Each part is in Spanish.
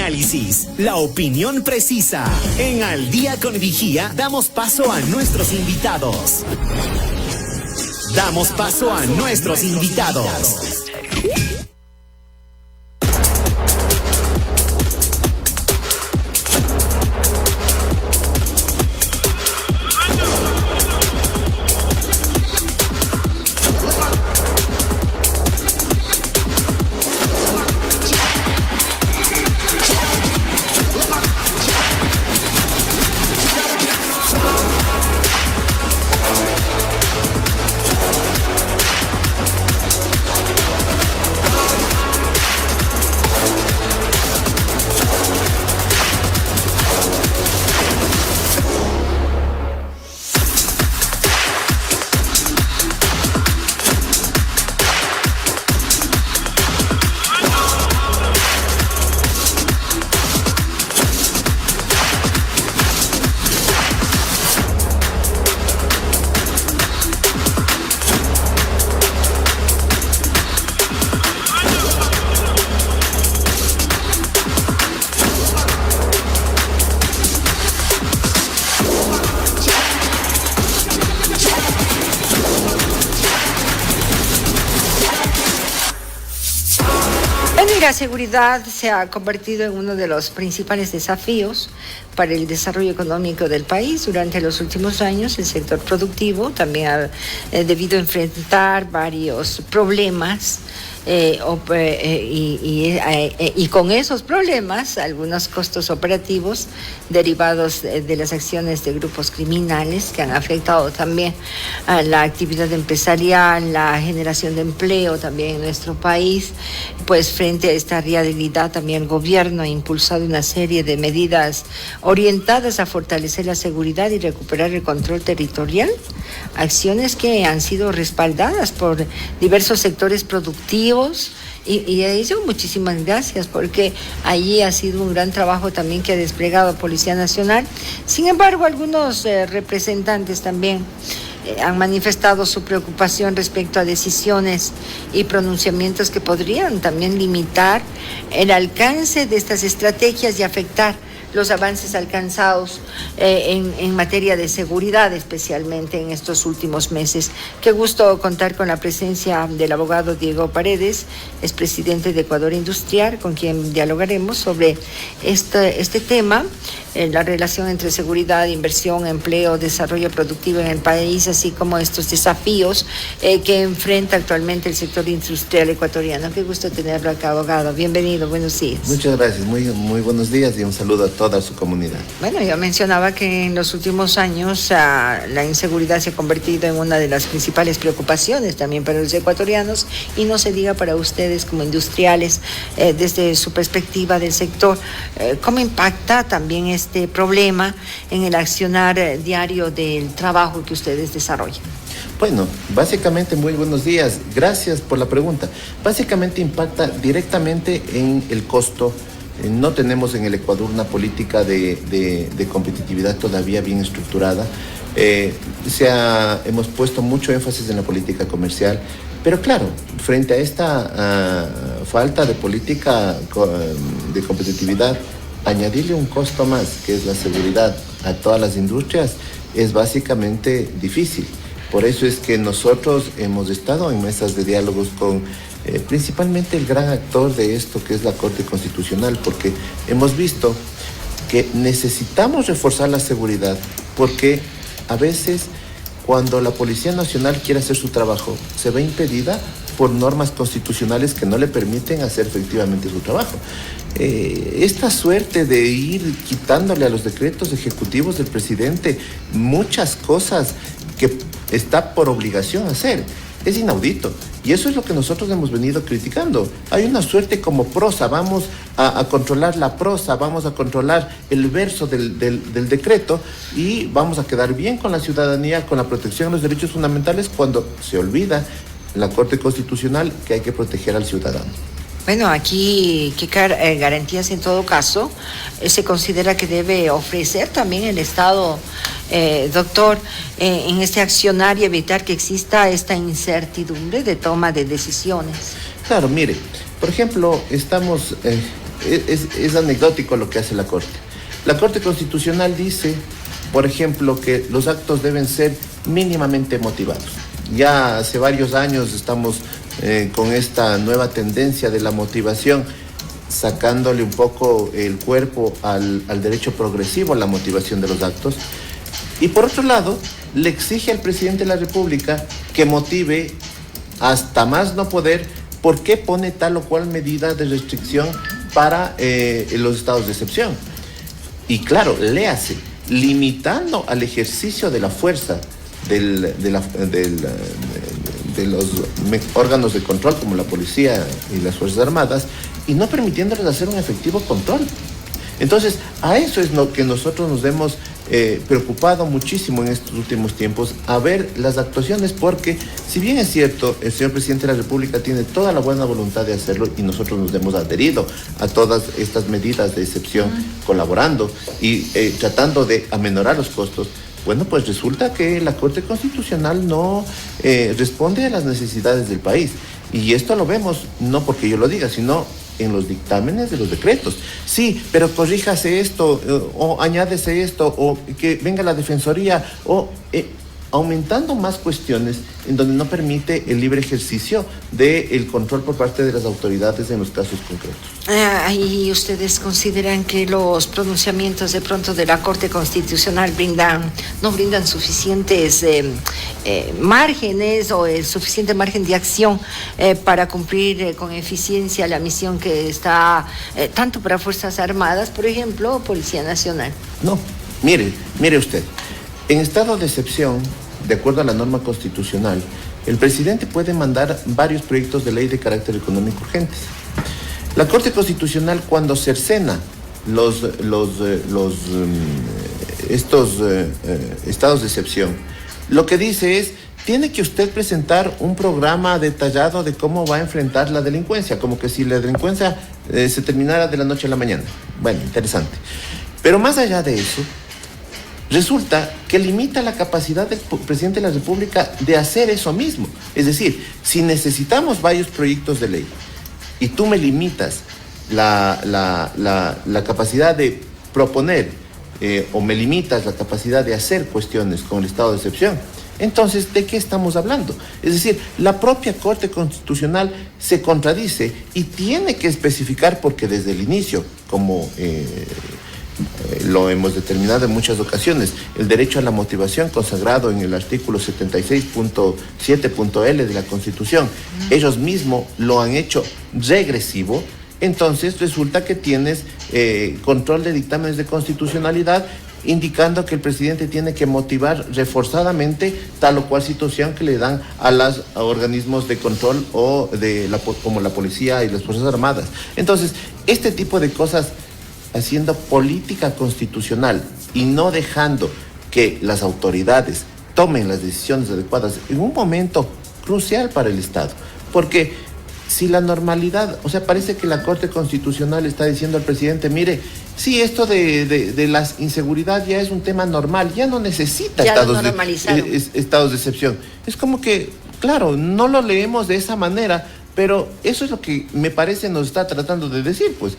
análisis, la opinión precisa. En Al Día con Vigía damos paso a nuestros invitados. Damos paso a nuestros invitados. La seguridad se ha convertido en uno de los principales desafíos para el desarrollo económico del país. Durante los últimos años, el sector productivo también ha debido enfrentar varios problemas y con esos problemas, algunos costos operativos derivados de las acciones de grupos criminales que han afectado también a la actividad empresarial, la generación de empleo también en nuestro país. Pues frente a esta realidad también el gobierno ha impulsado una serie de medidas orientadas a fortalecer la seguridad y recuperar el control territorial, acciones que han sido respaldadas por diversos sectores productivos. Y a ello muchísimas gracias, porque allí ha sido un gran trabajo también que ha desplegado Policía Nacional. Sin embargo, algunos representantes también han manifestado su preocupación respecto a decisiones y pronunciamientos que podrían también limitar el alcance de estas estrategias y afectar los avances alcanzados en materia de seguridad, especialmente en estos últimos meses. Qué gusto contar con la presencia del abogado Diego Paredes, expresidente de Ecuador Industrial, con quien dialogaremos sobre este tema, la relación entre seguridad, inversión, empleo, desarrollo productivo en el país, así como estos desafíos que enfrenta actualmente el sector industrial ecuatoriano. Qué gusto tenerlo acá, abogado. Bienvenido, buenos días. Muchas gracias, muy buenos días y un saludo a toda su comunidad. Bueno, yo mencionaba que en los últimos años la inseguridad se ha convertido en una de las principales preocupaciones también para los ecuatorianos, y no se diga para ustedes como industriales, desde su perspectiva del sector. ¿Cómo impacta también este problema en el accionar diario del trabajo que ustedes desarrollan? Bueno, básicamente muy buenos días, gracias por la pregunta. Básicamente impacta directamente en el costo. No tenemos en el Ecuador una política de competitividad todavía bien estructurada. Hemos puesto mucho énfasis en la política comercial, pero claro, frente a esta falta de política de competitividad, añadirle un costo más, que es la seguridad, a todas las industrias, es básicamente difícil. Por eso es que nosotros hemos estado en mesas de diálogos con principalmente el gran actor de esto, que es la Corte Constitucional, porque hemos visto que necesitamos reforzar la seguridad, porque a veces cuando la Policía Nacional quiere hacer su trabajo, se ve impedida por normas constitucionales que no le permiten hacer efectivamente su trabajo. Esta suerte de ir quitándole a los decretos ejecutivos del presidente muchas cosas que está por obligación hacer, es inaudito. Y eso es lo que nosotros hemos venido criticando. Hay una suerte como prosa, vamos a controlar la prosa, vamos a controlar el verso del decreto y vamos a quedar bien con la ciudadanía, con la protección de los derechos fundamentales, cuando se olvida la Corte Constitucional que hay que proteger al ciudadano. Bueno, aquí, ¿qué garantías en todo caso se considera que debe ofrecer también el Estado, doctor, en este accionar y evitar que exista esta incertidumbre de toma de decisiones? Claro, mire, por ejemplo, estamos es anecdótico lo que hace la Corte. La Corte Constitucional dice, por ejemplo, que los actos deben ser mínimamente motivados. Ya hace varios años estamos con esta nueva tendencia de la motivación, sacándole un poco el cuerpo al derecho progresivo a la motivación de los actos. Y por otro lado, le exige al presidente de la República que motive hasta más no poder por qué pone tal o cual medida de restricción para los estados de excepción. Y claro, léase, limitando al ejercicio de la fuerza de los órganos de control como la policía y las Fuerzas Armadas y no permitiéndoles hacer un efectivo control. Entonces, a eso es lo que nosotros nos hemos preocupado muchísimo en estos últimos tiempos, a ver las actuaciones, porque si bien es cierto, el señor presidente de la República tiene toda la buena voluntad de hacerlo y nosotros nos hemos adherido a todas estas medidas de excepción, colaborando y tratando de aminorar los costos, bueno, pues resulta que la Corte Constitucional no responde a las necesidades del país. Y esto lo vemos, no porque yo lo diga, sino en los dictámenes de los decretos. Sí, pero corríjase esto, o añádese esto, o que venga la Defensoría, o aumentando más cuestiones en donde no permite el libre ejercicio del control por parte de las autoridades en los casos concretos. ¿Y ustedes consideran que los pronunciamientos de pronto de la Corte Constitucional no brindan suficientes márgenes o el suficiente margen de acción para cumplir con eficiencia la misión que está tanto para Fuerzas Armadas, por ejemplo, o Policía Nacional? No, mire usted. En estado de excepción, de acuerdo a la norma constitucional, el presidente puede mandar varios proyectos de ley de carácter económico urgentes. La Corte Constitucional, cuando cercena estos estados de excepción, lo que dice es, tiene que usted presentar un programa detallado de cómo va a enfrentar la delincuencia, como que si la delincuencia se terminara de la noche a la mañana. Bueno, interesante. Pero más allá de eso, resulta que limita la capacidad del presidente de la República de hacer eso mismo. Es decir, si necesitamos varios proyectos de ley y tú me limitas la capacidad de proponer o me limitas la capacidad de hacer cuestiones con el estado de excepción, entonces, ¿de qué estamos hablando? Es decir, la propia Corte Constitucional se contradice y tiene que especificar, porque desde el inicio, como lo hemos determinado en muchas ocasiones, el derecho a la motivación consagrado en el artículo 76.7.L de la Constitución, ellos mismos lo han hecho regresivo. Entonces resulta que tienes control de dictámenes de constitucionalidad indicando que el presidente tiene que motivar reforzadamente tal o cual situación que le dan a los organismos de control o como la policía y las Fuerzas Armadas. Entonces, este tipo de cosas, haciendo política constitucional y no dejando que las autoridades tomen las decisiones adecuadas en un momento crucial para el Estado. Porque si la normalidad, o sea, parece que la Corte Constitucional está diciendo al presidente, mire, sí, esto de la inseguridad ya es un tema normal, ya no necesita estados de excepción. Es como que, claro, no lo leemos de esa manera, pero eso es lo que me parece nos está tratando de decir, pues,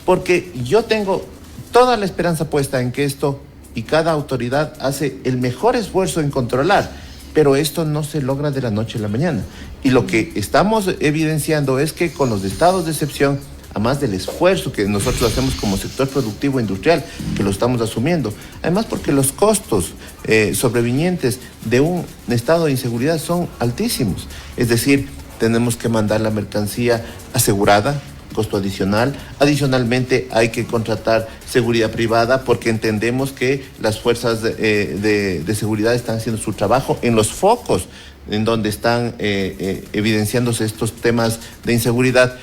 porque yo tengo toda la esperanza puesta en que esto y cada autoridad hace el mejor esfuerzo en controlar, pero esto no se logra de la noche a la mañana. Y lo que estamos evidenciando es que con los estados de excepción, además del esfuerzo que nosotros hacemos como sector productivo industrial, que lo estamos asumiendo, además porque los costos sobrevinientes de un estado de inseguridad son altísimos. Es decir, tenemos que mandar la mercancía asegurada, costo adicional. Adicionalmente hay que contratar seguridad privada porque entendemos que las fuerzas de seguridad están haciendo su trabajo en los focos en donde están evidenciándose estos temas de inseguridad.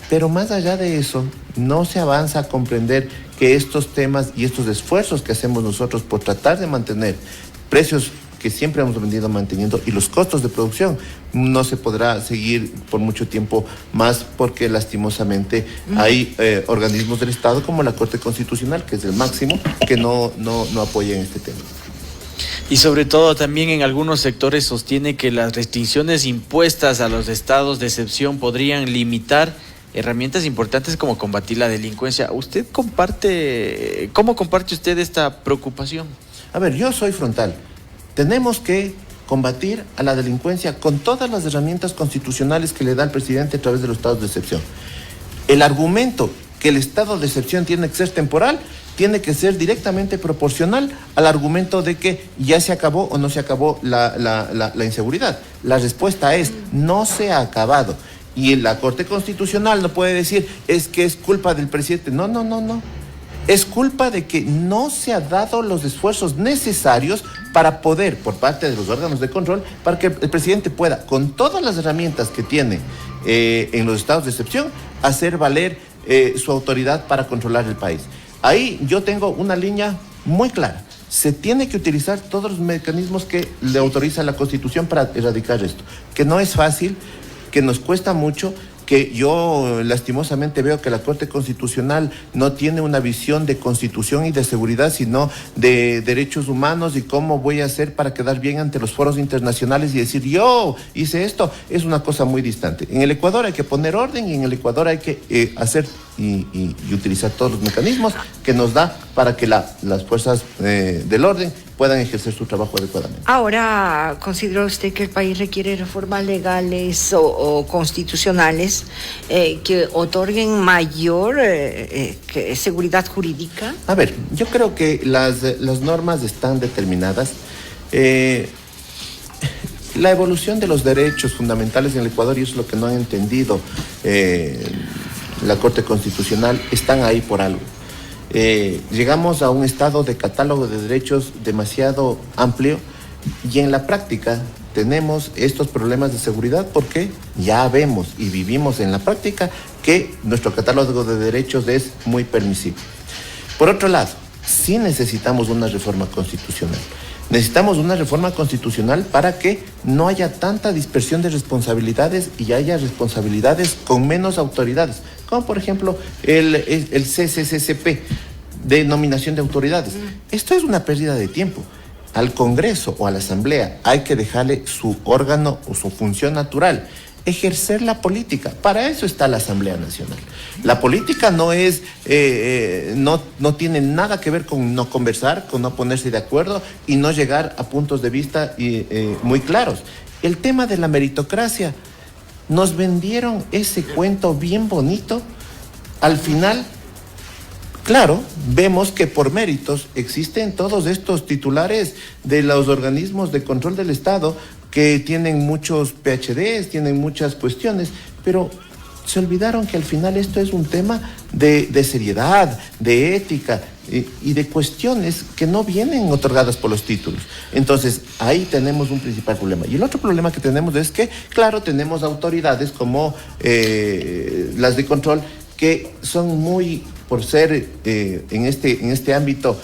Pero más allá de eso, no se avanza a comprender que estos temas y estos esfuerzos que hacemos nosotros por tratar de mantener precios que siempre hemos venido manteniendo y los costos de producción no se podrá seguir por mucho tiempo más porque lastimosamente hay organismos del Estado como la Corte Constitucional, que es el máximo, que no apoyan este tema. Y sobre todo también en algunos sectores sostiene que las restricciones impuestas a los estados de excepción podrían limitar herramientas importantes como combatir la delincuencia. ¿Cómo comparte usted esta preocupación? A ver, yo soy frontal. Tenemos que combatir a la delincuencia con todas las herramientas constitucionales que le da el presidente a través de los estados de excepción. El argumento que el estado de excepción tiene que ser temporal tiene que ser directamente proporcional al argumento de que ya se acabó o no se acabó la inseguridad. La respuesta es, no se ha acabado. Y la Corte Constitucional no puede decir, es que es culpa del presidente. No. Es culpa de que no se han dado los esfuerzos necesarios para poder, por parte de los órganos de control, para que el presidente pueda, con todas las herramientas que tiene en los estados de excepción, hacer valer su autoridad para controlar el país. Ahí yo tengo una línea muy clara. Se tiene que utilizar todos los mecanismos que le autoriza la Constitución para erradicar esto. Que no es fácil, que nos cuesta mucho, que yo lastimosamente veo que la Corte Constitucional no tiene una visión de constitución y de seguridad, sino de derechos humanos y cómo voy a hacer para quedar bien ante los foros internacionales y decir, yo hice esto, es una cosa muy distante. En el Ecuador hay que poner orden y en el Ecuador hay que hacer y utilizar todos los mecanismos que nos da para que las fuerzas del orden puedan ejercer su trabajo adecuadamente. Ahora, ¿considera usted que el país requiere reformas legales o constitucionales que otorguen mayor seguridad jurídica? A ver, yo creo que las normas están determinadas. La evolución de los derechos fundamentales en el Ecuador, y eso es lo que no han entendido la Corte Constitucional, están ahí por algo. Llegamos a un estado de catálogo de derechos demasiado amplio y en la práctica tenemos estos problemas de seguridad porque ya vemos y vivimos en la práctica que nuestro catálogo de derechos es muy permisivo. Por otro lado, sí necesitamos una reforma constitucional. Necesitamos una reforma constitucional para que no haya tanta dispersión de responsabilidades y haya responsabilidades con menos autoridades, como por ejemplo el CCCCP, de nominación de autoridades. Esto es una pérdida de tiempo. Al Congreso o a la Asamblea hay que dejarle su órgano o su función natural, ejercer la política. Para eso está la Asamblea Nacional. La política no es, no tiene nada que ver con no conversar, con no ponerse de acuerdo y no llegar a puntos de vista muy claros. El tema de la meritocracia, nos vendieron ese cuento bien bonito. Al final, claro, vemos que por méritos existen todos estos titulares de los organismos de control del Estado que tienen muchos PhDs, tienen muchas cuestiones, pero se olvidaron que al final esto es un tema de seriedad, de ética y de cuestiones que no vienen otorgadas por los títulos. Entonces, ahí tenemos un principal problema. Y el otro problema que tenemos es que, claro, tenemos autoridades como las de control que son muy, por ser en este ámbito,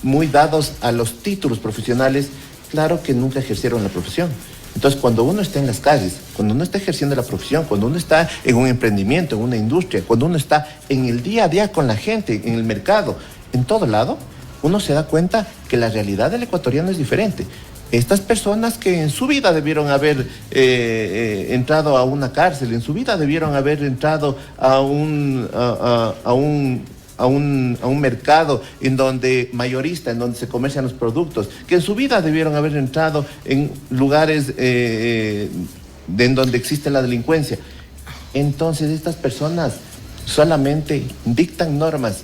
muy dados a los títulos profesionales, claro que nunca ejercieron la profesión. Entonces, cuando uno está en las calles, cuando uno está ejerciendo la profesión, cuando uno está en un emprendimiento, en una industria, cuando uno está en el día a día con la gente, en el mercado, en todo lado, uno se da cuenta que la realidad del ecuatoriano es diferente. Estas personas que en su vida debieron haber entrado a una cárcel, en su vida debieron haber entrado a un mercado en donde mayorista, en donde se comercian los productos, que en su vida debieron haber entrado en lugares en donde existe la delincuencia. Entonces estas personas solamente dictan normas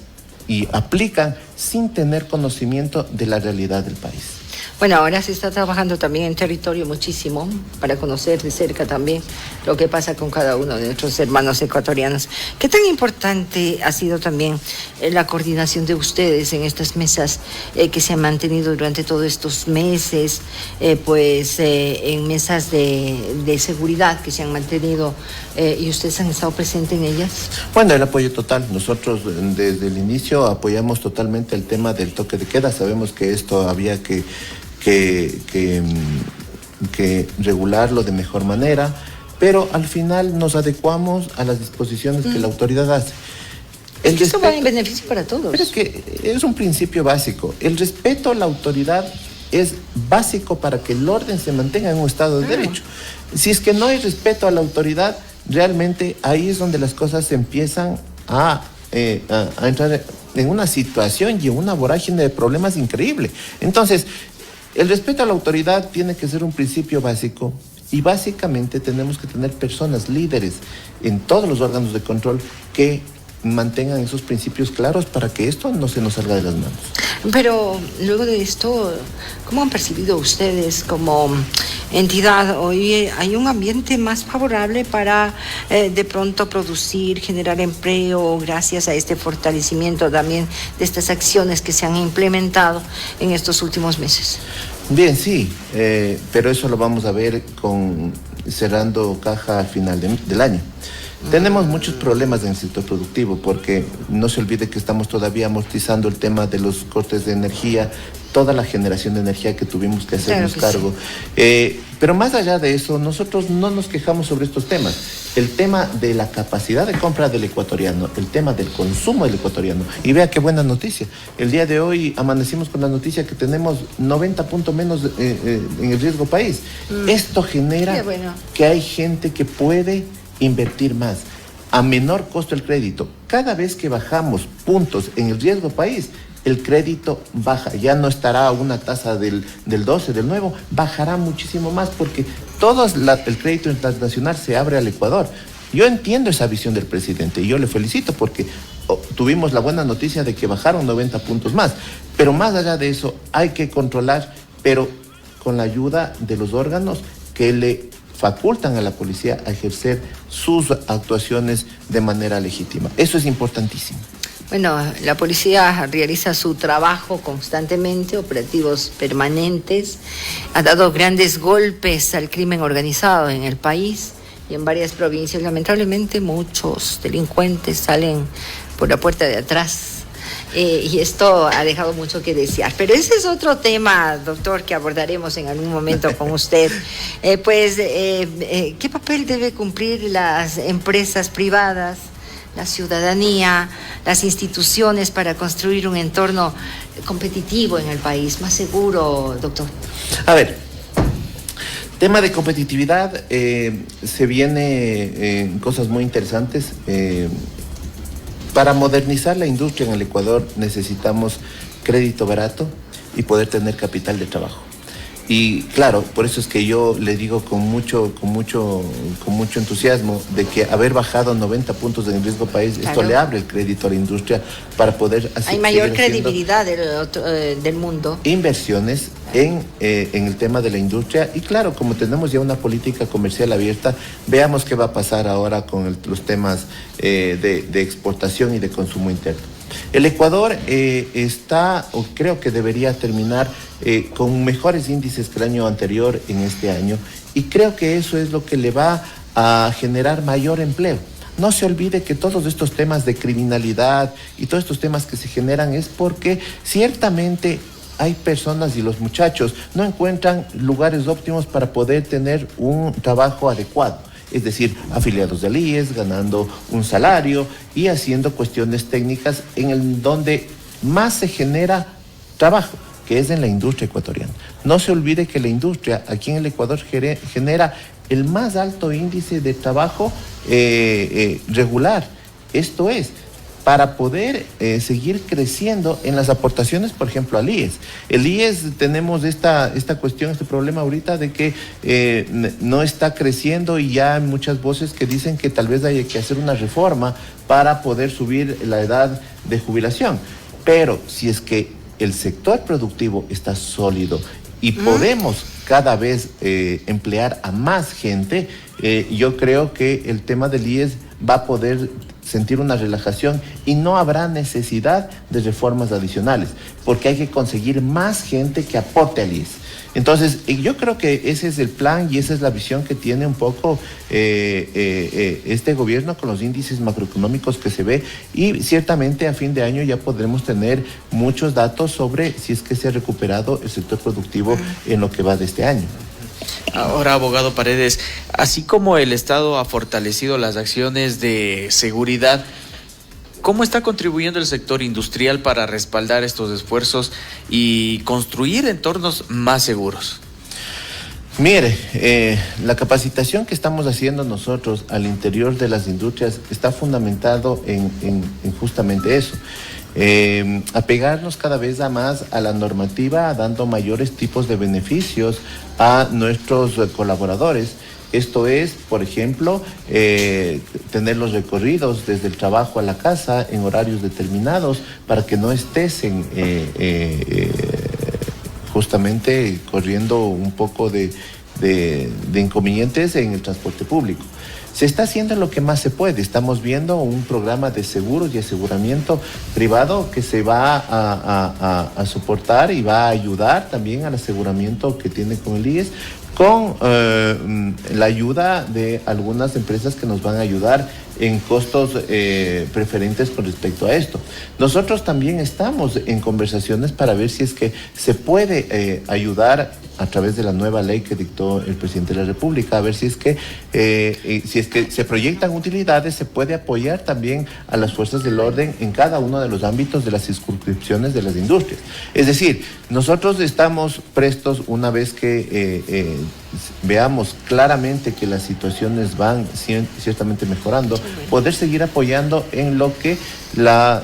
y aplican sin tener conocimiento de la realidad del país. Bueno, ahora se está trabajando también en territorio muchísimo para conocer de cerca también lo que pasa con cada uno de nuestros hermanos ecuatorianos. ¿Qué tan importante ha sido también la coordinación de ustedes en estas mesas que se han mantenido durante todos estos meses, en mesas de seguridad que se han mantenido y ustedes han estado presentes en ellas? Bueno, el apoyo total. Nosotros desde el inicio apoyamos totalmente el tema del toque de queda. Sabemos que esto había que regularlo de mejor manera, pero al final nos adecuamos a las disposiciones que la autoridad hace. Esto va en beneficio para todos. Pero es que es un principio básico. El respeto a la autoridad es básico para que el orden se mantenga en un estado de derecho. Si es que no hay respeto a la autoridad, realmente ahí es donde las cosas empiezan a entrar en una situación y en una vorágine de problemas increíble. Entonces, el respeto a la autoridad tiene que ser un principio básico y básicamente tenemos que tener personas líderes en todos los órganos de control que mantengan esos principios claros para que esto no se nos salga de las manos. Pero luego de esto, ¿cómo han percibido ustedes como entidad? Hoy hay un ambiente más favorable para de pronto producir, generar empleo, gracias a este fortalecimiento también de estas acciones que se han implementado en estos últimos meses. Bien, sí, pero eso lo vamos a ver cerrando caja al final del año. Tenemos muchos problemas en el sector productivo porque no se olvide que estamos todavía amortizando el tema de los cortes de energía, toda la generación de energía que tuvimos que hacernos cargo. Sí. Pero más allá de eso, nosotros no nos quejamos sobre estos temas. El tema de la capacidad de compra del ecuatoriano, el tema del consumo del ecuatoriano. Y vea qué buena noticia. El día de hoy amanecimos con la noticia que tenemos 90 puntos menos en el riesgo país. Esto genera que hay gente que puede invertir más, a menor costo el crédito. Cada vez que bajamos puntos en el riesgo país, el crédito baja, ya no estará a una tasa del 12, del nuevo, bajará muchísimo más porque todo el crédito internacional se abre al Ecuador. Yo entiendo esa visión del presidente y yo le felicito porque tuvimos la buena noticia de que bajaron 90 puntos más, pero más allá de eso hay que controlar, pero con la ayuda de los órganos que le facultan a la policía a ejercer sus actuaciones de manera legítima. Eso es importantísimo. Bueno, la policía realiza su trabajo constantemente, operativos permanentes, ha dado grandes golpes al crimen organizado en el país y en varias provincias. Lamentablemente muchos delincuentes salen por la puerta de atrás. Y esto ha dejado mucho que desear. Pero ese es otro tema, doctor, que abordaremos en algún momento con usted. ¿Qué papel debe cumplir las empresas privadas, la ciudadanía, las instituciones para construir un entorno competitivo en el país, más seguro, doctor? A ver, tema de competitividad, se viene cosas muy interesantes. Para modernizar la industria en el Ecuador necesitamos crédito barato y poder tener capital de trabajo. Y claro, por eso es que yo le digo con mucho entusiasmo de que haber bajado 90 puntos en el riesgo país, esto le abre el crédito a la industria para poder hacer. Hay mayor credibilidad del mundo. Inversiones en el tema de la industria y claro, como tenemos ya una política comercial abierta, veamos qué va a pasar ahora con los temas de exportación y de consumo interno. El Ecuador creo que debería terminar con mejores índices que el año anterior en este año y creo que eso es lo que le va a generar mayor empleo. No se olvide que todos estos temas de criminalidad y todos estos temas que se generan es porque ciertamente hay personas y los muchachos no encuentran lugares óptimos para poder tener un trabajo adecuado. Es decir, afiliados del IES, ganando un salario y haciendo cuestiones técnicas en donde más se genera trabajo, que es en la industria ecuatoriana. No se olvide que la industria aquí en el Ecuador genera el más alto índice de trabajo regular. Esto es, para poder seguir creciendo en las aportaciones, por ejemplo, al IES. El IES tenemos esta cuestión, este problema ahorita de que no está creciendo y ya hay muchas voces que dicen que tal vez hay que hacer una reforma para poder subir la edad de jubilación. Pero si es que el sector productivo está sólido y podemos cada vez emplear a más gente, yo creo que el tema del IES va a poder sentir una relajación y no habrá necesidad de reformas adicionales, porque hay que conseguir más gente que aporte al IES. Entonces, yo creo que ese es el plan y esa es la visión que tiene un poco este gobierno con los índices macroeconómicos que se ve y ciertamente a fin de año ya podremos tener muchos datos sobre si es que se ha recuperado el sector productivo en lo que va de este año. Ahora, abogado Paredes, así como el Estado ha fortalecido las acciones de seguridad, ¿cómo está contribuyendo el sector industrial para respaldar estos esfuerzos y construir entornos más seguros? Mire, la capacitación que estamos haciendo nosotros al interior de las industrias está fundamentado en justamente eso. Apegarnos cada vez más a la normativa, dando mayores tipos de beneficios a nuestros colaboradores. Esto es, por ejemplo, tener los recorridos desde el trabajo a la casa en horarios determinados para que no estés justamente corriendo un poco de inconvenientes en el transporte público. Se está haciendo lo que más se puede. Estamos viendo un programa de seguros y aseguramiento privado que se va a soportar y va a ayudar también al aseguramiento que tiene con el IES, con la ayuda de algunas empresas que nos van a ayudar en costos preferentes con respecto a esto. Nosotros también estamos en conversaciones para ver si es que se puede ayudar a través de la nueva ley que dictó el presidente de la República, a ver si es que se proyectan utilidades, se puede apoyar también a las fuerzas del orden en cada uno de los ámbitos de las circunscripciones de las industrias. Es decir, nosotros estamos prestos, una vez que veamos claramente que las situaciones van ciertamente mejorando, poder seguir apoyando en lo que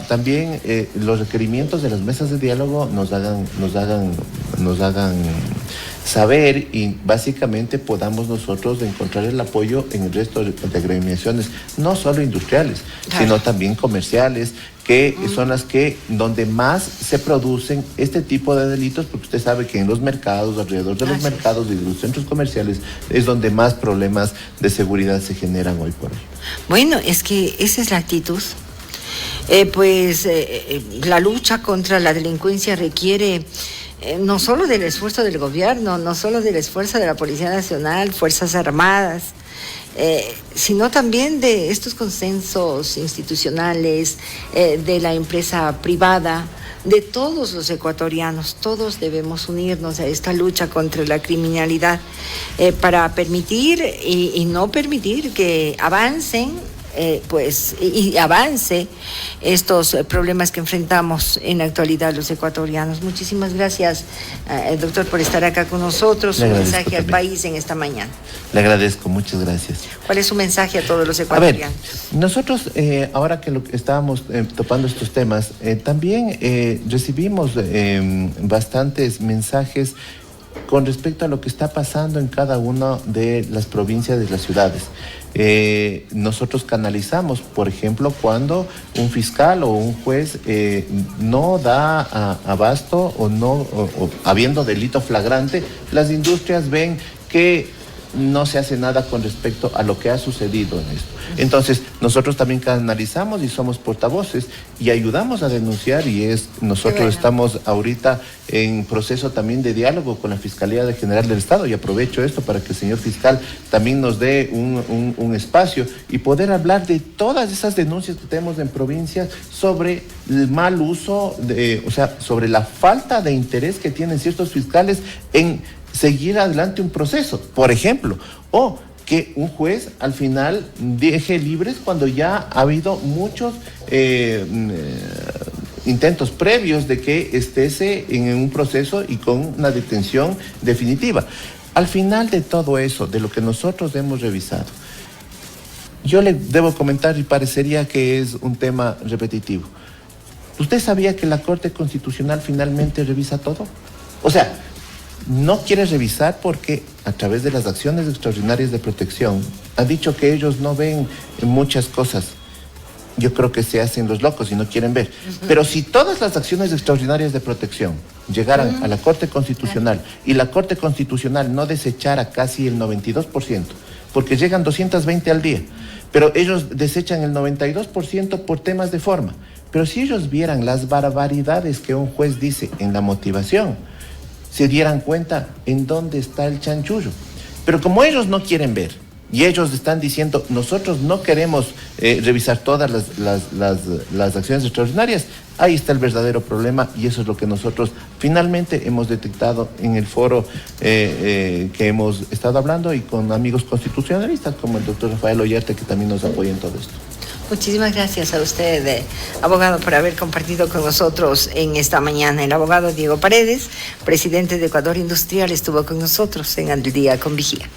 también los requerimientos de las mesas de diálogo nos hagan saber, y básicamente podamos nosotros encontrar el apoyo en el resto de agremiaciones, no solo industriales, sino también comerciales, que son las que donde más se producen este tipo de delitos, porque usted sabe que en los mercados, alrededor de los mercados y de los centros comerciales, es donde más problemas de seguridad se generan hoy por hoy. Bueno, es que esa es la actitud. La lucha contra la delincuencia requiere no solo del esfuerzo del gobierno, no solo del esfuerzo de la Policía Nacional, Fuerzas Armadas, sino también de estos consensos institucionales, de la empresa privada, de todos los ecuatorianos. Todos debemos unirnos a esta lucha contra la criminalidad para permitir y no permitir que avancen y avance estos problemas que enfrentamos en la actualidad los ecuatorianos. Muchísimas gracias, doctor, por estar acá con nosotros. Un mensaje al país en esta mañana. Le agradezco, muchas gracias. ¿Cuál es su mensaje a todos los ecuatorianos? A ver, nosotros, ahora que estábamos topando estos temas, también recibimos bastantes mensajes con respecto a lo que está pasando en cada una de las provincias de las ciudades. Nosotros canalizamos, por ejemplo, cuando un fiscal o un juez no da abasto o habiendo delito flagrante, las industrias ven que no se hace nada con respecto a lo que ha sucedido en esto. Entonces, nosotros también canalizamos y somos portavoces y ayudamos a denunciar, y nosotros estamos ahorita en proceso también de diálogo con la Fiscalía General del Estado, y aprovecho esto para que el señor fiscal también nos dé un espacio y poder hablar de todas esas denuncias que tenemos en provincias sobre el mal uso, sobre la falta de interés que tienen ciertos fiscales en seguir adelante un proceso, por ejemplo, o que un juez al final deje libres cuando ya ha habido muchos intentos previos de que esté en un proceso y con una detención definitiva. Al final de todo eso, de lo que nosotros hemos revisado, yo le debo comentar, y parecería que es un tema repetitivo. ¿Usted sabía que la Corte Constitucional finalmente revisa todo? O sea, no quiere revisar porque a través de las acciones extraordinarias de protección ha dicho que ellos no ven muchas cosas. Yo creo que se hacen los locos y no quieren ver. Pero si todas las acciones extraordinarias de protección llegaran a la Corte Constitucional y la Corte Constitucional no desechara casi el 92%, porque llegan 220 al día, pero ellos desechan el 92% por temas de forma. Pero si ellos vieran las barbaridades que un juez dice en la motivación, se dieran cuenta en dónde está el chanchullo. Pero como ellos no quieren ver, y ellos están diciendo, nosotros no queremos revisar todas las acciones extraordinarias. Ahí está el verdadero problema y eso es lo que nosotros finalmente hemos detectado en el foro que hemos estado hablando y con amigos constitucionalistas como el doctor Rafael Ollarte, que también nos apoya en todo esto. Muchísimas gracias a usted, abogado, por haber compartido con nosotros en esta mañana. El abogado Diego Paredes, presidente de Ecuador Industrial, estuvo con nosotros en Al Día con Vigía.